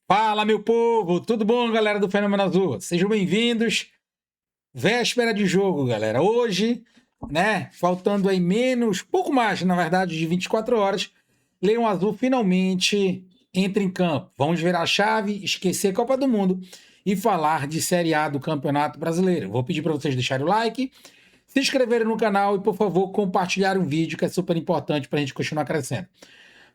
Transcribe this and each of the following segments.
Fala, meu povo! Tudo bom, galera do Fenômeno Azul? Sejam bem-vindos. Véspera de jogo, galera. Hoje, né, faltando aí pouco mais, na verdade, de 24 horas, Leão Azul finalmente entra em campo. Vamos virar a chave, esquecer a Copa do Mundo e falar de Série A do Campeonato Brasileiro. Vou pedir para vocês deixarem o like, se inscreverem no canal e, por favor, compartilhar o vídeo, que é super importante para a gente continuar crescendo.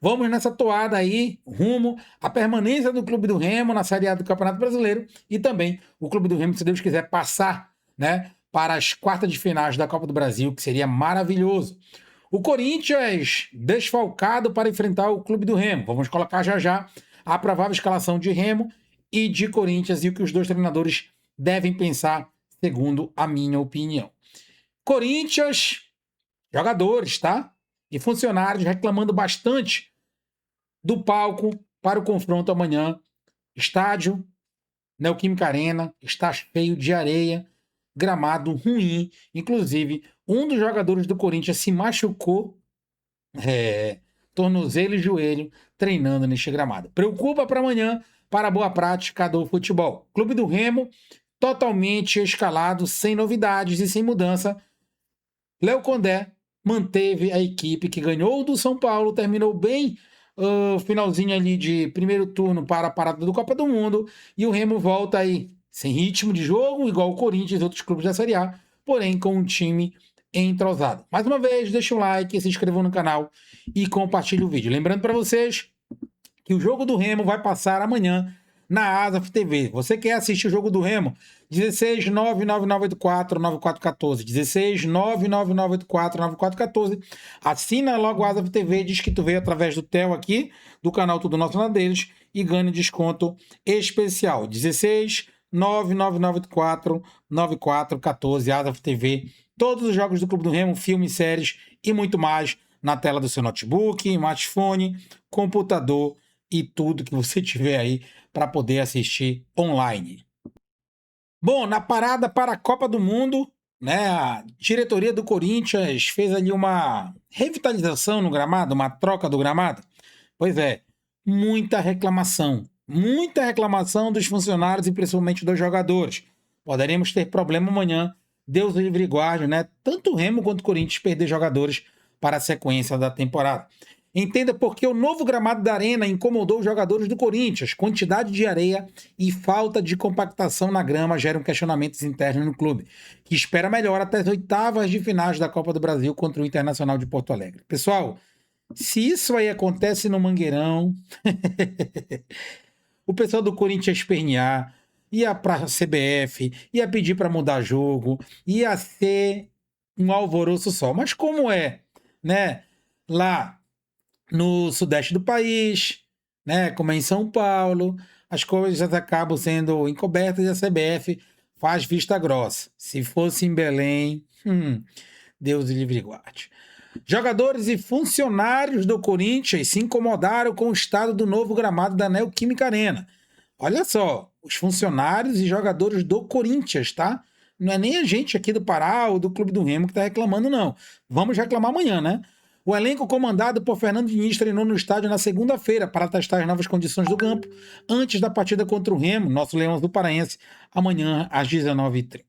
Vamos nessa toada aí, rumo à permanência do Clube do Remo na Série A do Campeonato Brasileiro e também o Clube do Remo, se Deus quiser, passar, né, para as quartas de finais da Copa do Brasil, que seria maravilhoso. O Corinthians desfalcado para enfrentar o Clube do Remo. Vamos colocar já já a provável escalação de Remo e de Corinthians e o que os dois treinadores devem pensar, segundo a minha opinião. Corinthians, jogadores, tá? E funcionários reclamando bastante do palco para o confronto amanhã. Estádio Neoquímica Arena está cheio de areia, gramado ruim. Inclusive, um dos jogadores do Corinthians se machucou, tornozelo e joelho, treinando neste gramado. Preocupa para amanhã, para a boa prática do futebol. Clube do Remo, totalmente escalado, sem novidades e sem mudança. Léo Condé manteve a equipe que ganhou do São Paulo, terminou bem o finalzinho ali de primeiro turno para a parada do Copa do Mundo, e o Remo volta aí sem ritmo de jogo, igual o Corinthians e outros clubes da Série A, porém com um time entrosado. Mais uma vez, deixa um like, se inscrevam no canal e compartilhe o vídeo. Lembrando para vocês que o jogo do Remo vai passar amanhã na Asaf TV. Você quer assistir o jogo do Remo? 16 99984 9414. 16 99984 9414. Assina logo a Asaf TV, diz que tu veio através do Theo aqui, do canal Tudo Nosso na deles, e ganha desconto especial. 16 99984 9414. Asaf TV. Todos os jogos do Clube do Remo, filmes, séries e muito mais na tela do seu notebook, smartphone, computador e tudo que você tiver aí para poder assistir online. Bom, na parada para a Copa do Mundo, né, a diretoria do Corinthians fez ali uma revitalização no gramado, uma troca do gramado. Pois é, muita reclamação dos funcionários e principalmente dos jogadores. Poderemos ter problema amanhã, Deus o livre e guarde, né? Tanto o Remo quanto o Corinthians perder jogadores para a sequência da temporada. Entenda por que o novo gramado da Arena incomodou os jogadores do Corinthians. Quantidade de areia e falta de compactação na grama geram questionamentos internos no clube, que espera melhor até as oitavas de finais da Copa do Brasil contra o Internacional de Porto Alegre. Pessoal, se isso aí acontece no Mangueirão, o pessoal do Corinthians espernear, ia para a CBF, ia pedir para mudar jogo, ia ser um alvoroço só. Mas como é, né, lá no sudeste do país, né, como é em São Paulo, as coisas acabam sendo encobertas e a CBF faz vista grossa. Se fosse em Belém, Deus livre e guarde. Jogadores e funcionários do Corinthians se incomodaram com o estado do novo gramado da Neoquímica Arena. Olha só, os funcionários e jogadores do Corinthians, tá? Não é nem a gente aqui do Pará ou do Clube do Remo que está reclamando, não. Vamos reclamar amanhã, né? O elenco comandado por Fernando Diniz treinou no estádio na segunda-feira para testar as novas condições do campo antes da partida contra o Remo, nosso Leão do Paraense, amanhã às 19h30.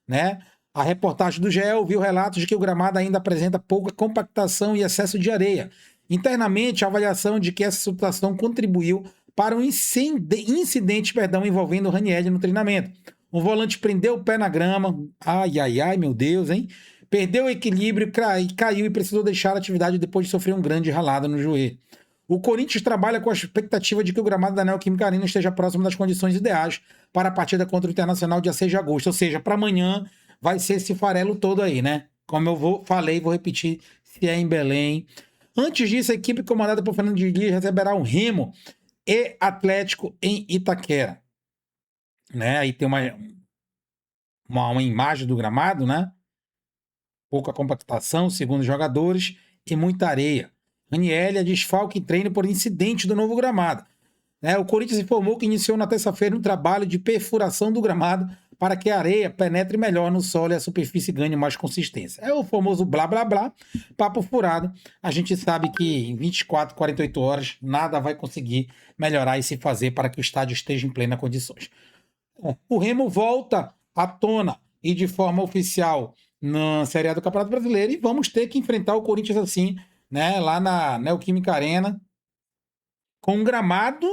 Né? A reportagem do GE ouviu relatos de que o gramado ainda apresenta pouca compactação e excesso de areia. Internamente, a avaliação de que essa situação contribuiu para um incidente envolvendo o Ranieri no treinamento. O volante prendeu o pé na grama, ai, meu Deus, hein? Perdeu o equilíbrio, caiu e precisou deixar a atividade depois de sofrer um grande ralado no joelho. O Corinthians trabalha com a expectativa de que o gramado da Neoquímica Arena esteja próximo das condições ideais para a partida contra o Internacional dia 6 de agosto. Ou seja, para amanhã vai ser esse farelo todo aí, né? Como eu vou repetir, se é em Belém. Antes disso, a equipe comandada por Fernando Diniz receberá o Remo e Atlético em Itaquera. Né? Aí tem uma imagem do gramado, né? Pouca compactação, segundo os jogadores, e muita areia. Ranieri desfalque em treino por incidente do novo gramado. O Corinthians informou que iniciou na terça-feira um trabalho de perfuração do gramado para que a areia penetre melhor no solo e a superfície ganhe mais consistência. É o famoso blá blá blá, papo furado. A gente sabe que em 24, 48 horas nada vai conseguir melhorar e se fazer para que o estádio esteja em plena condições. O Remo volta à tona e de forma oficial na Série A do Campeonato Brasileiro e vamos ter que enfrentar o Corinthians assim, né, lá na Neoquímica Arena, com um gramado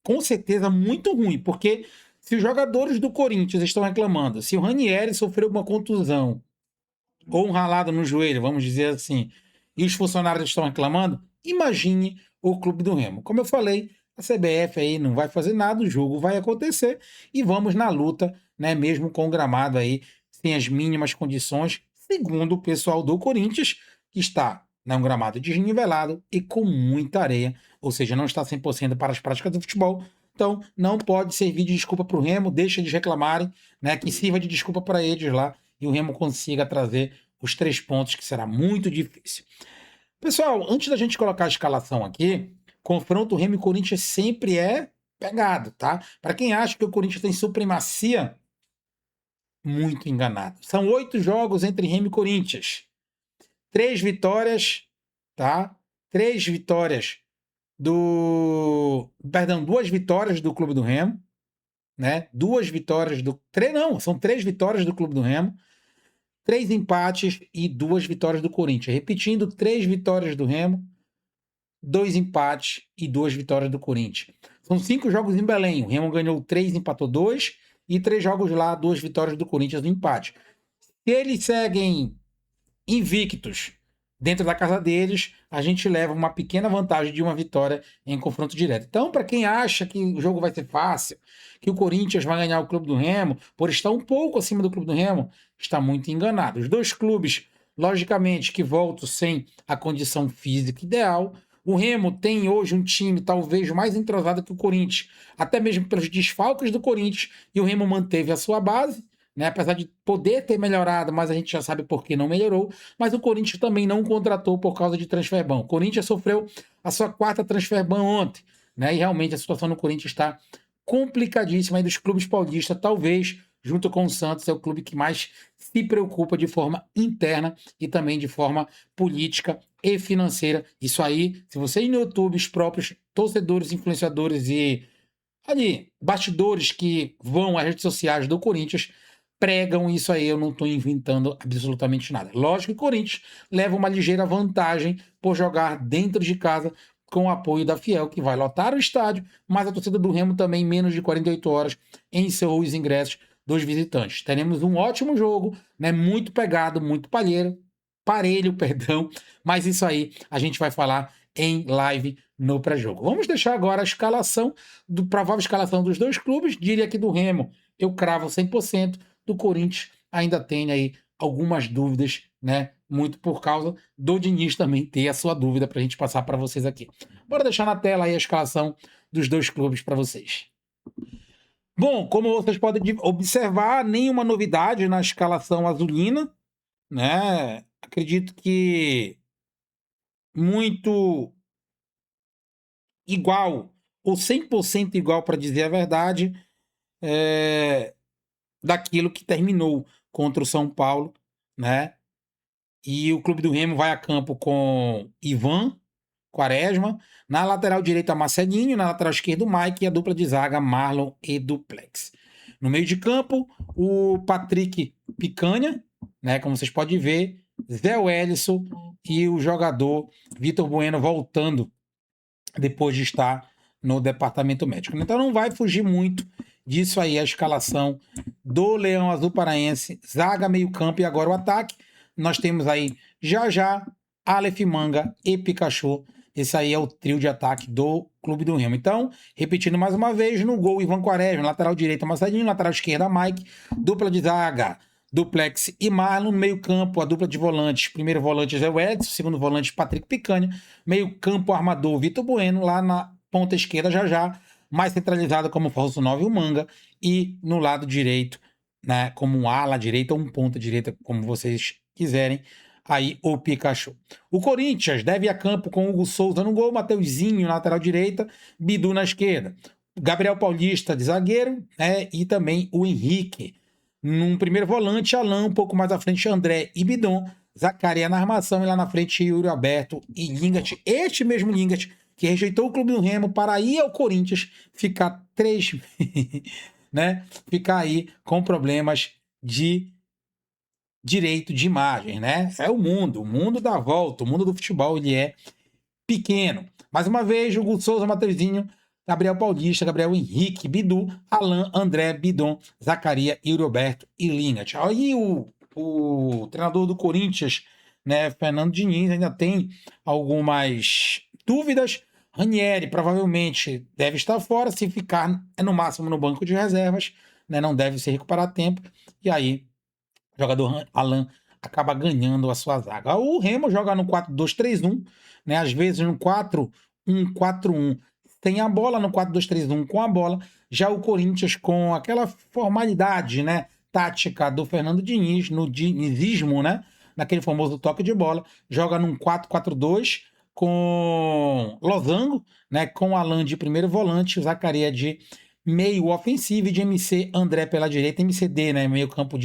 com certeza muito ruim, porque se os jogadores do Corinthians estão reclamando, se o Ranieri sofreu uma contusão ou um ralado no joelho, vamos dizer assim, e os funcionários estão reclamando, imagine o clube do Remo. Como eu falei, a CBF aí não vai fazer nada, o jogo vai acontecer e vamos na luta, né, mesmo com o gramado aí sem as mínimas condições, segundo o pessoal do Corinthians, que está um gramado desnivelado e com muita areia, ou seja, não está 100% para as práticas do futebol. Então, não pode servir de desculpa para o Remo, deixa eles reclamarem, né, que sirva de desculpa para eles lá e o Remo consiga trazer os 3 pontos, que será muito difícil. Pessoal, antes da gente colocar a escalação aqui, confronto Remo e Corinthians sempre é pegado, tá? Para quem acha que o Corinthians tem supremacia, muito enganado. São 8 jogos entre Remo e Corinthians. 3 vitórias, tá? 3 vitórias do... Perdão, 2 vitórias do Clube do Remo, né? 2 vitórias do... Não, são 3 vitórias do Clube do Remo, 3 empates e 2 vitórias do Corinthians. Repetindo, 3 vitórias do Remo, 2 empates e 2 vitórias do Corinthians. São 5 jogos em Belém. O Remo ganhou 3, empatou 2 e 3 jogos lá, 2 vitórias do Corinthians no empate. Se eles seguem invictos dentro da casa deles, a gente leva uma pequena vantagem de uma vitória em confronto direto. Então, para quem acha que o jogo vai ser fácil, que o Corinthians vai ganhar o Clube do Remo, por estar um pouco acima do Clube do Remo, está muito enganado. Os dois clubes, logicamente, que voltam sem a condição física ideal. O Remo tem hoje um time talvez mais entrosado que o Corinthians, até mesmo pelos desfalques do Corinthians, e o Remo manteve a sua base, né? Apesar de poder ter melhorado, mas a gente já sabe por que não melhorou. Mas o Corinthians também não contratou por causa de transfer ban. O Corinthians sofreu a sua 4ª transfer ban ontem, né? E realmente a situação no Corinthians está complicadíssima. E dos clubes paulistas, talvez, junto com o Santos, é o clube que mais se preocupa de forma interna e também de forma política e financeira. Isso aí, se você ir no YouTube, os próprios torcedores, influenciadores e ali, bastidores que vão às redes sociais do Corinthians pregam isso aí, eu não estou inventando absolutamente nada. Lógico que o Corinthians leva uma ligeira vantagem por jogar dentro de casa com o apoio da Fiel, que vai lotar o estádio, mas a torcida do Remo também, em menos de 48 horas, encerrou os ingressos dos visitantes. Teremos um ótimo jogo, né? Muito pegado, muito parelho, perdão, mas isso aí a gente vai falar em live no pré-jogo. Vamos deixar agora a escalação, provável escalação dos dois clubes. Diria que do Remo eu cravo 100%, do Corinthians ainda tem aí algumas dúvidas, né? Muito por causa do Diniz também ter a sua dúvida para a gente passar para vocês aqui. Bora deixar na tela aí a escalação dos dois clubes para vocês. Bom, como vocês podem observar, nenhuma novidade na escalação azulina, né? Acredito que muito igual, ou 100% igual, para dizer a verdade, daquilo que terminou contra o São Paulo, né? E o Clube do Remo vai a campo com Ivan Quaresma, na lateral direita Marcelinho, na lateral esquerda o Mike e a dupla de zaga Marlon e Duplex. No meio de campo, o Patrick Picanha, né? Como vocês podem ver, Zé Wellison e o jogador Vitor Bueno voltando depois de estar no departamento médico. Então não vai fugir muito disso aí, a escalação do Leão Azul Paraense, zaga, meio campo e agora o ataque. Nós temos aí Já, Aleph Manga e Pikachu. Esse aí é o trio de ataque do Clube do Remo. Então, repetindo mais uma vez, no gol Ivan Quaresma, lateral direita Massadinho, lateral esquerda Mike, dupla de zaga Duplex e Marlon, meio campo a dupla de volantes, primeiro volante Zé Edson, segundo volante Patrick Picanha, meio campo armador Vitor Bueno, lá na ponta esquerda Já, mais centralizado como falso 9 o Manga, e no lado direito, né, como um ala direita ou um ponta direita, como vocês quiserem, aí o Pikachu. O Corinthians deve ir a campo com Hugo Souza no gol, Mateuzinho na lateral direita, Bidu na esquerda. Gabriel Paulista de zagueiro, né? E também o Henrique. Num primeiro volante, Alan, um pouco mais à frente, André e Bidon. Zacaria na armação e lá na frente, Yuri Alberto e Lingard. Este mesmo Lingard que rejeitou o Clube do Remo para ir ao Corinthians, ficar né? Ficar aí com problemas de direito de imagem, né? É o mundo dá volta, o mundo do futebol ele é pequeno. Mais uma vez, Hugo Souza, Mateuzinho, Gabriel Paulista, Gabriel Henrique, Bidu, Alan, André, Bidon, Zacaria, Yuri Alberto e Lingard. Aí o treinador do Corinthians, né, Fernando Diniz, ainda tem algumas dúvidas. Ranieri provavelmente deve estar fora, se ficar é no máximo no banco de reservas, né, não deve se recuperar a tempo. E aí, o jogador Alan acaba ganhando a sua zaga. O Remo joga no 4-2-3-1, né? Às vezes no 4-1-4-1 tem a bola, no 4-2-3-1 com a bola. Já o Corinthians com aquela formalidade, né, tática do Fernando Diniz, no dinizismo, né, naquele famoso toque de bola, joga num 4-4-2 com Losango, né, com Alan de primeiro volante, o Zacaria de meio ofensivo, e de MC André pela direita, MCD, né, meio campo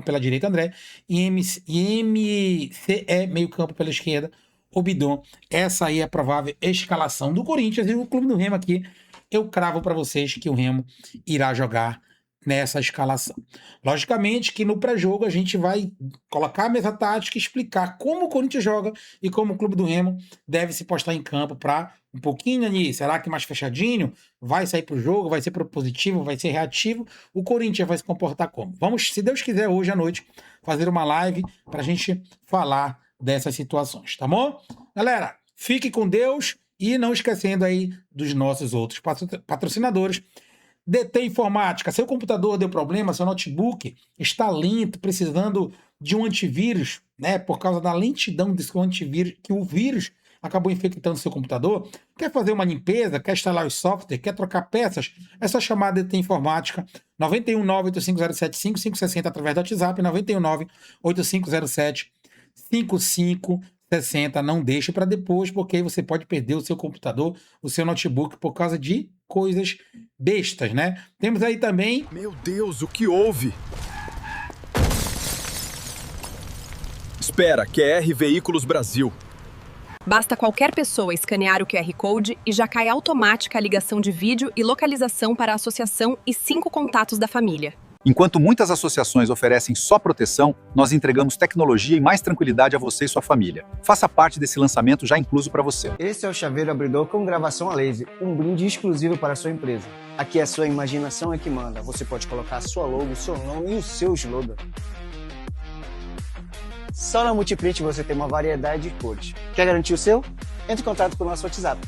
pela direita André, e MCE meio campo pela esquerda, o Bidon. Essa aí é a provável escalação do Corinthians, e o Clube do Remo aqui, eu cravo para vocês que o Remo irá jogar nessa escalação. Logicamente que no pré-jogo a gente vai colocar a mesa tática e explicar como o Corinthians joga e como o Clube do Remo deve se postar em campo para um pouquinho ali, será que mais fechadinho? Vai sair para o jogo, vai ser propositivo, vai ser reativo? O Corinthians vai se comportar como? Vamos, se Deus quiser, hoje à noite, fazer uma live para a gente falar dessas situações, tá bom? Galera, fique com Deus e não esquecendo aí dos nossos outros patrocinadores. DT Informática, seu computador deu problema, seu notebook está lento, precisando de um antivírus, né? Por causa da lentidão desse antivírus, que o vírus acabou infectando seu computador. Quer fazer uma limpeza, quer instalar o software, quer trocar peças? É só chamar a DT Informática 919-8507-5560 através do WhatsApp, 919-8507-5560. Não deixe para depois, porque aí você pode perder o seu computador, o seu notebook por causa de coisas bestas, né? Temos aí também... Meu Deus, o que houve? Espera, QR Veículos Brasil. Basta qualquer pessoa escanear o QR Code e já cai automática a ligação de vídeo e localização para a associação e 5 contatos da família. Enquanto muitas associações oferecem só proteção, nós entregamos tecnologia e mais tranquilidade a você e sua família. Faça parte desse lançamento já incluso para você. Esse é o chaveiro abridor com gravação a laser, um brinde exclusivo para a sua empresa. Aqui a sua imaginação é que manda. Você pode colocar a sua logo, o seu nome e o seu slogan. Só na Multiprint você tem uma variedade de cores. Quer garantir o seu? Entre em contato com o nosso WhatsApp.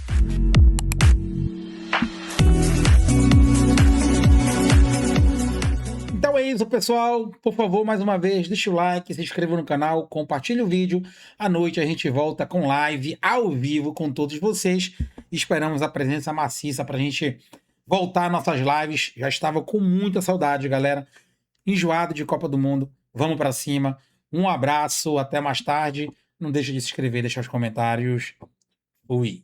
Então é isso, pessoal. Por favor, mais uma vez, deixa o like, se inscreva no canal, compartilhe o vídeo. À noite a gente volta com live ao vivo com todos vocês. Esperamos a presença maciça para a gente voltar às nossas lives. Já estava com muita saudade, galera. Enjoado de Copa do Mundo. Vamos para cima. Um abraço, até mais tarde. Não deixe de se inscrever, deixar os comentários. Fui.